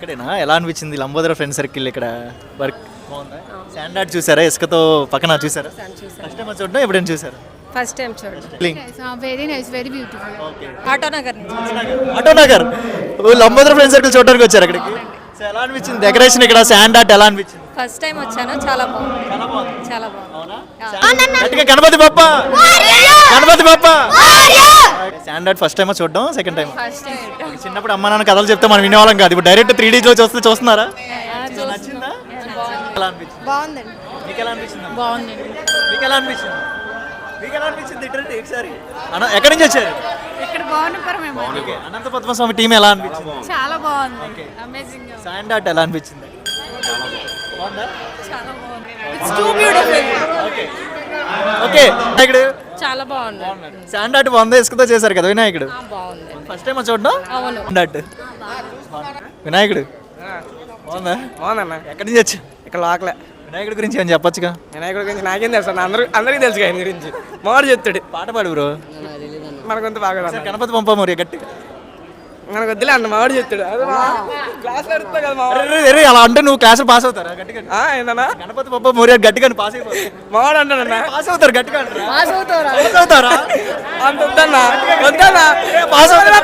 ఇక్కడేనా? ఎలా అనిపించింది Lambodara friend circle ఇక్కడ వర్క్ బాగుందా? శాండ్ ఆర్ట్ చూసారా? ఇసుకతో పక్కన చూసారా? ఫస్ట్ టైం చూడడం ఎప్పుడైనా చూసారు? ఫస్ట్ టైం చూడండి. Very nice, very beautiful. Autonagar Autonagar Lambodara friend circle చూడడానికి వచ్చారు అక్కడికి. సో ఎలా అనిపించింది డెకరేషన్ ఇక్కడ శాండ్ ఆర్ట్ ఎలా అనిపించింది? ఫస్ట్ టైం వచ్చాను, చాలా బాగుంది. చాలా బాగుంది. గట్టిగా Ganapati Bappa, Ganapati Bappa. Sand art first time చూడడం, సెకండ్ టైం? First time. చిన్నప్పుడు అమ్మ నాన్న కథలు చెప్తే మనం వినేవాళ్ళం కాదు, ఇప్పుడు డైరెక్ట్ 3D లో చూస్తున్నారా? నచ్చిందా? ఎలా అనిపించింది? బాగుందండి. మీకు ఎలా అనిపించింది? బాగుంది. మీకు ఎలా అనిపించింది? మీకు ఎలా అనిపించింది? ఇటు ఒకసారి ఎక్కడి నుంచి వచ్చారు? ఇక్కడ బాగున్నపురం మేము. ఓకే. అనంత పద్మస్వామి టీం ఎలా అనిపించింది? చాలా బాగుంది. అమేజింగ్. శాండ్ ఆర్ట్ ఎలా అనిపించింది? బాగుందా? చాలా బాగుంది. It's two beautiful. Okay okay. వినాయకుడు చాలా బాగుంది. శాండ్ ఆర్ట్ బాగుందా? ఇసుకతో చేశారు కదా వినాయకుడు. బాగుంది. ఫస్ట్ టైం చూడడం. అవును. శాండ్ ఆర్ట్ వినాయకుడు బాగుందా? బాగుందన్న. ఎక్కడి నుంచి వచ్చా? ఇక్కడ లోకలే. వినాయకుడి గురించి ఏం చెప్పొచ్చుగా? వినాయకుడి గురించి నాకేం తెలుసు అన్న, అందరికీ తెలుసు ఆయన గురించి. మాడు చెప్తాడు. పాట పాడు బ్రో. మనకొంత బాగా గణపతి పంప మరి గట్టిగా. మనకు వద్దులే అన్న, మాడు చెప్తాడు. క్లాస్ అడుగుతా కదా మా అరే అలా అంటే నువ్వు క్లాసులు పాస్ అవుతారా? గట్టిగా ఏంటన్నా గణపతి పంప మోరియా గట్టిగా పాస్ అయిపోతారు. మాడు అంటాడన్న. పాస్ అవుతారు గట్టిగా. పాస్ అవుతారా? పాస్ అవుతారా? అంత వద్దన్నా, వద్దన్నా. పాస్ అవుతారా?